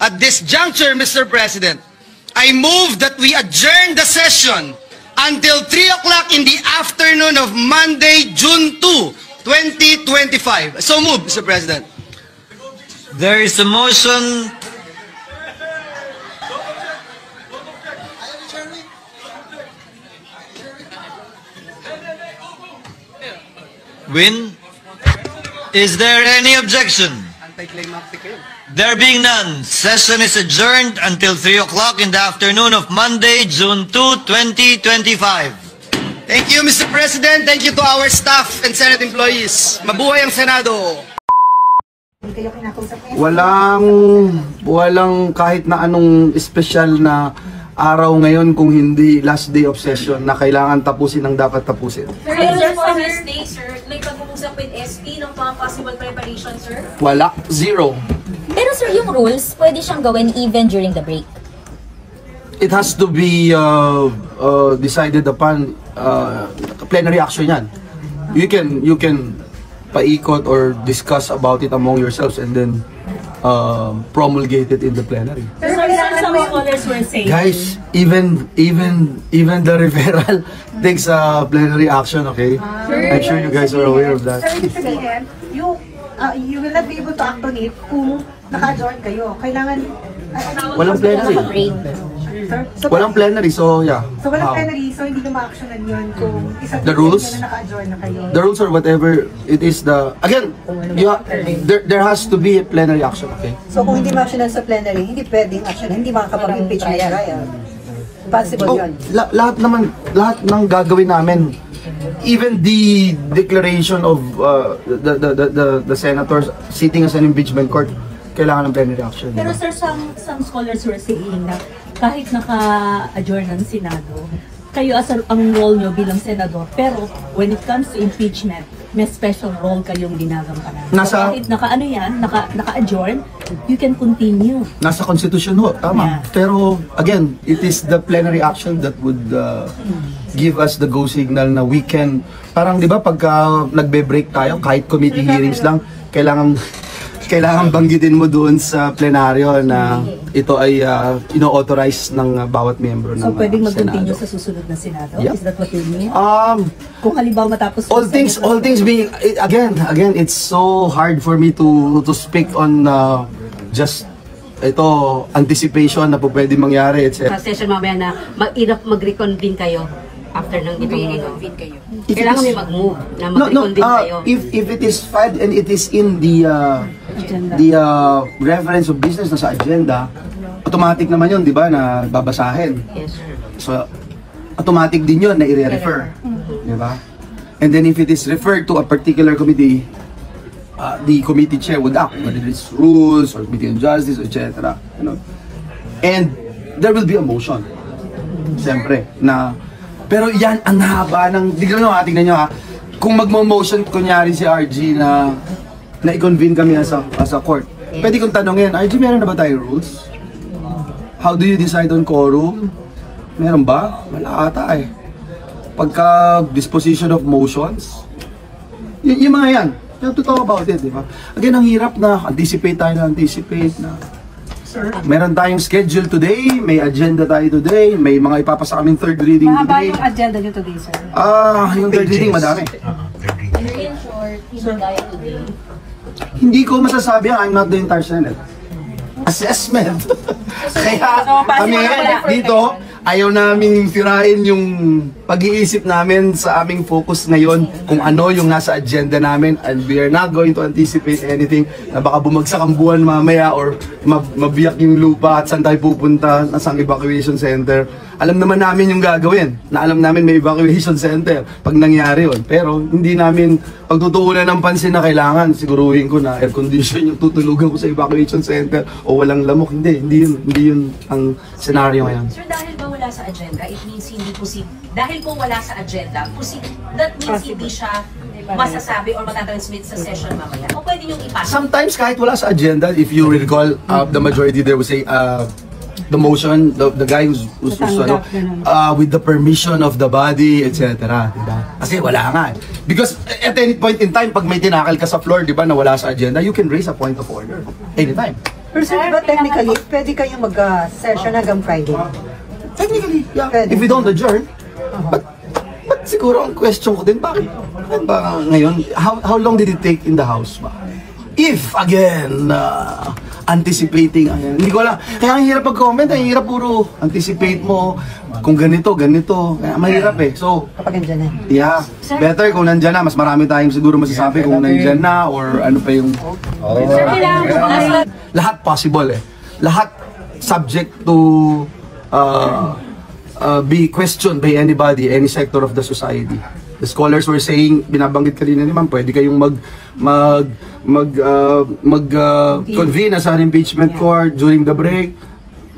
At this juncture, Mr. President, I move that we adjourn the session until 3 o'clock in the afternoon of Monday, June 2, 2025. So move, Mr. President. There is a motion. Win. Is there any objection? There being none, session is adjourned until 3 o'clock in the afternoon of Monday, June 2, 2025. Thank you, Mr. President. Thank you to our staff and Senate employees. Mabuhay ang Senado. Walang kahit na anong espesyal na araw ngayon kung hindi last day of session na kailangan tapusin ang dapat tapusin. Sir, for this day, sir, may pag-uusap with SP ng mga possible preparation, sir? Wala. Zero. Pero sir, yung rules, pwede siyang gawin even during the break? It has to be decided upon plenary action yan. You can paikot or discuss about it among yourselves and then promulgate it in the plenary. Sir, some scholars were saying... Guys, even the referral takes a plenary action, okay? I'm sure you guys are aware of that. Sir, ibig sabihin, you will not be able to act on it kung naka-join kayo. Kailangan... Walang plenary. So, Walang plenary, so yeah. So walang plenary, so hindi na ma-actionan yun kung isang The rules? na naka-join na kayo. The rules or whatever it is again, there has to be a plenary action, okay? So kung hindi ma-actionan sa plenary, hindi pwedeng action, hindi makakapag-impeach ng trial. Possible yun. Lahat ng gagawin namin, even the declaration of the senators sitting as an impeachment court, kailangan ng plenary action. Pero sir, some scholars were saying na kahit naka-adjourn ng Senado, kayo as ang role nyo bilang senador, pero when it comes to impeachment, may special role kayong ginagampanan. So kahit naka-adjourn, you can continue. Nasa Constitution ho, tama. Yeah. Pero again, it is the plenary action that would give us the go signal na we can, parang di ba pagka nagbe-break tayo, kahit committee hearings lang, kailangan banggitin mo doon sa plenaryo na ito ay ino-authorize ng bawat miyembro ng Senado. So pwedeng mag-continue sa susunod na Senado? Yep. Is that what you mean? Kung halimbawa matapos all things being again it's so hard for me to speak on just ito anticipation na po pwede mangyari, etc. Sa session mamaya na mag-reconvene kayo after ng i-reconvene kayo. Kailangan may mag-move na mag-reconvene kayo. If it is filed and it is in the reference of business na sa agenda, automatic naman yun, di ba, na babasahin. Yes, sir. So, automatic din yun na i-refer. Di ba? And then if it is referred to a particular committee, the committee chair would act, whether it's rules or committee on justice, etc. You know? And there will be a motion. Siyempre, na pero yan, ang haba ng... Tingnan nyo ha. Kung magmo-motion, kunyari si RG na i-convene kami as a court. Pwede kong tanongin, RG, meron na ba tayong rules? How do you decide on quorum? Meron ba? Wala ata eh. Pagka disposition of motions, yung mga yan. You have to talk about it, di ba? Again, ang hirap na anticipate na meron tayong schedule today, may agenda tayo today, may mga ipapasa kaming third reading today. Mahaba yung agenda nyo today, sir? Yung third reading, madami. In short, hindi kaya today. Hindi ko masasabi I'm not the entire Senate. Assessment. Kaya kami dito, ayaw namin sirain yung pag-iisip namin sa aming focus ngayon kung ano yung nasa agenda namin, and we are not going to anticipate anything na baka bumagsak ang buwan mamaya or mabiyak yung lupa at saan tayo pupunta, nasang evacuation center. Alam naman namin yung gagawin, na alam namin may evacuation center pag nangyari yun. Pero hindi namin pagtutuunan ng pansin na kailangan siguruhin ko na air condition yung tutulugan ko sa evacuation center o walang lamok. Hindi yun ang scenario ngayon. Sir, dahil ba wala sa agenda, it means hindi dahil kung wala sa agenda, that means hindi siya masasabi or matatransmit sa session mamaya. O pwede yung ipasa? Sometimes kahit wala sa agenda, if you recall, the majority there will say, the motion, the guy who's with the permission of the body, etc. Diba? Kasi wala nga. Because at any point in time, pag may tinakal ka sa floor, diba, na wala sa agenda, you can raise a point of order anytime. Pero sir, diba technically, pwede kayong mag-session hanggang Friday? Technically, yeah. Pwede. If we don't adjourn, but siguro ang question ko din, bakit ba ngayon, how long did it take in the House ba? If, again, anticipating, hindi ko alam. Kaya ang hirap pag-comment, ang hirap puro anticipate mo kung ganito. Kaya mahirap eh. So, Kapag andyan na. yeah, better kung nandyan na. Mas marami tayong siguro masasabi kung nandyan na or ano pa yung... Lahat possible eh. Lahat subject to be questioned by anybody, any sector of the society. The scholars were saying, binabanggit kanina naman, pwede kayong convene as an impeachment court during the break.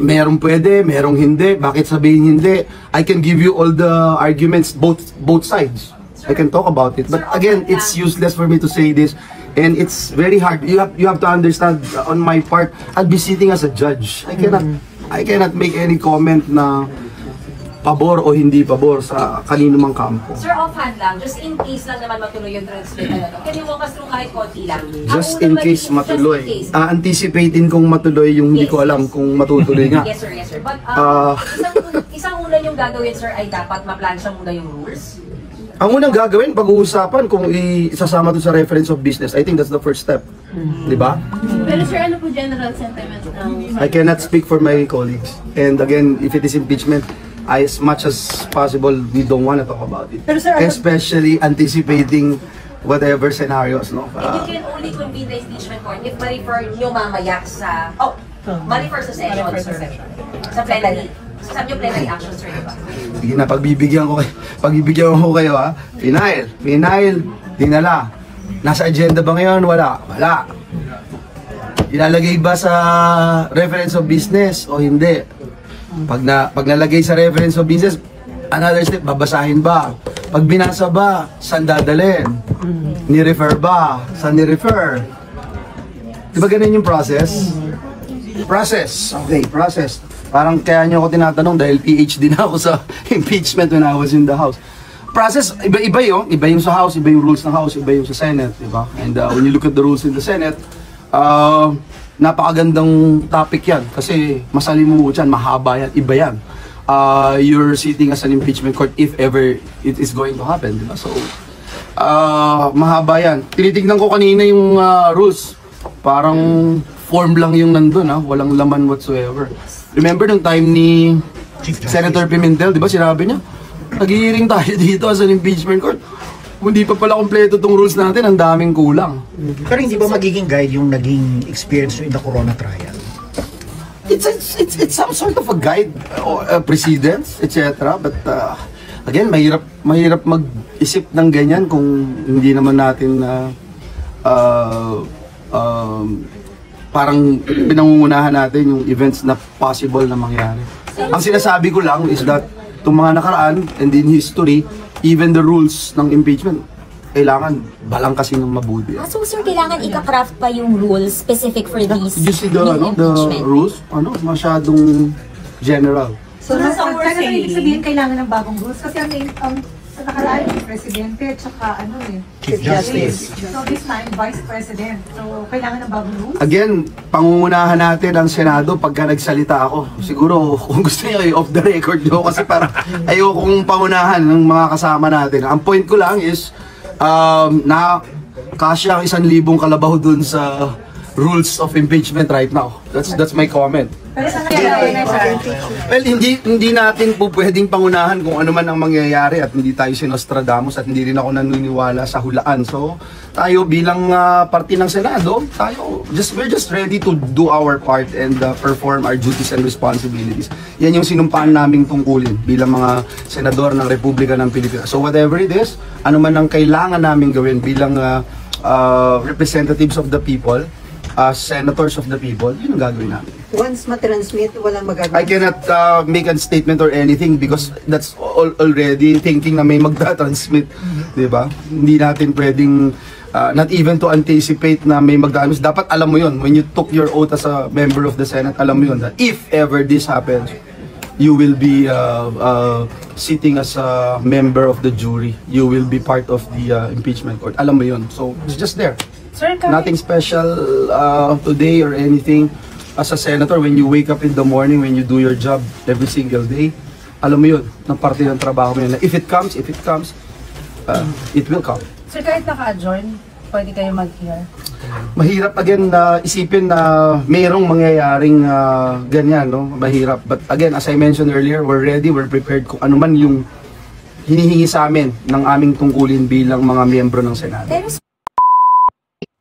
Merong pwede, merong hindi. Bakit sabihin hindi? I can give you all the arguments, both sides. I can talk about it. But again, it's useless for me to say this. And it's very hard. You have to understand, on my part, I'll be sitting as a judge. I cannot make any comment na pabor o hindi pabor sa kanino mang kampo. Sir, offhand lang, just in case lang naman matuloy yung transmit na to. Can you walk us through kahit konti lang? Just in case matuloy. Anticipating kung matuloy yung hindi ko alam kung matutuloy nga. Yes, sir. But isang una yung gagawin, sir, ay dapat maplansya muna yung rules? Ang unang gagawin, pag-uusapan kung isasama to sa reference of business. I think that's the first step. Di ba? Pero sir, ano po general sentiment ng... I cannot speak for my colleagues. And again, if it is impeachment, as much as possible, we don't want to talk about it. Pero sir, especially anticipating whatever scenarios, no? And you can only convene the impeachment court if ma-refer nyo mamaya sa... ma-refer sa session, sir. Sa plenary. Sabi nyo plenary action, sir, diba? Sige na, pagbibigyan ko kayo, ha? Final, dinala. Nasa agenda ba ngayon? Wala. Ilalagay ba sa reference of business o hindi? Pag nalagay sa reference of business, another step, babasahin ba? Pag binasa ba, saan dadalhin? Ni-refer ba? Saan ni-refer? Di ba ganun yung process? Process. Parang kaya nyo ako tinatanong dahil PhD na ako sa impeachment when I was in the House. Process, iba yun. Iba yung sa House, iba yung rules ng House, iba yung sa Senate, di ba? And when you look at the rules in the Senate, napakagandang topic yan kasi masalimuot yan, mahaba yan, iba yan. You're sitting as an impeachment court if ever it is going to happen, di ba? So, mahaba yan. Tinitignan ko kanina yung rules, parang form lang yung nandun, walang laman whatsoever. Remember nung time ni Senator Pimentel, di ba sinabi niya, nag-hearing tayo dito as an impeachment court. Hindi pa pala kompleto tong rules natin, ang daming kulang. Pero hindi ba magiging guide yung naging experience in the Corona trial? It's some sort of a guide, precedence, etc. But again, mahirap mag-isip ng ganyan kung hindi naman natin parang pinangungunahan natin yung events na possible na mangyari. Ang sinasabi ko lang is that itong mga nakaraan and in history, even the rules ng impeachment, kailangan balangkasin ng mabuti. So sir, kailangan ika-craft pa yung rules specific for these You see the rules? Masyadong general. So, ibig sabihin kailangan ng bagong rules kasi ang sa nakaraan yung presidente at saka Chief Justice. So this time, Vice President. So kailangan ng bagong rules? Again, pangungunahan natin ang Senado pagka nagsalita ako. Siguro, kung gusto niyo, off the record nyo kasi parang ayokong pangunahan ng mga kasama natin. Ang point ko lang is, na kasya ang 1,000 kalabaw dun sa rules of impeachment right now. That's my comment. Well, hindi natin po pwedeng pangunahan kung ano man ang mangyayari at hindi tayo sinostradamus at hindi rin ako naniniwala sa hulaan. So, tayo bilang parte ng Senado, we're just ready to do our part and perform our duties and responsibilities. Yan yung sinumpaan naming tungkulin bilang mga senador ng Republika ng Pilipinas. So, whatever it is, ano man ang kailangan namin gawin bilang representatives of the people, senators of the people, yun ang gagawin namin. Once matransmit, walang magagawa. I cannot make a statement or anything because that's already thinking na may magta-transmit, di ba? Hindi natin pwedeng, not even to anticipate na may magta-transmit. Dapat alam mo yun, when you took your oath as a member of the Senate, alam mo yun that if ever this happens, you will be sitting as a member of the jury. You will be part of the impeachment court. Alam mo yun. So, it's just there. Sir, Nothing special today or anything. as a senator, when you wake up in the morning, when you do your job every single day, alam mo yun, ng parte ng trabaho mo yun. If it comes, it will come. Sir, kahit naka-adjourn, pwede kayo mag-hear? Mahirap again na isipin na mayroong mangyayaring ganyan, no? Mahirap. But again, as I mentioned earlier, we're ready, we're prepared kung ano man yung hinihingi sa amin ng aming tungkulin bilang mga miyembro ng Senado.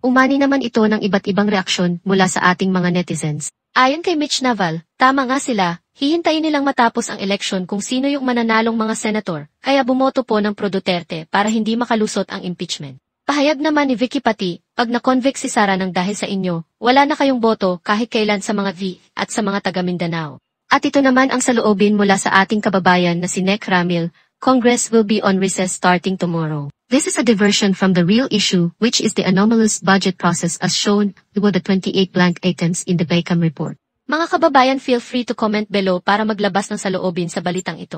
Umani naman ito ng iba't ibang reaksyon mula sa ating mga netizens. Ayon kay Mitch Naval, tama nga sila, hihintayin nilang matapos ang eleksyon kung sino yung mananalong mga senator, kaya bumoto po ng Pro Duterte para hindi makalusot ang impeachment. Pahayag naman ni Vicky Pati, pag na-convict si Sara ng dahil sa inyo, wala na kayong boto kahit kailan sa mga V at sa mga taga Mindanao. At ito naman ang saloobin mula sa ating kababayan na si Nek Ramil, Congress will be on recess starting tomorrow. This is a diversion from the real issue, which is the anomalous budget process as shown with the 28 blank items in the BICAM report. Mga kababayan, feel free to comment below para maglabas ng saloobin sa balitang ito.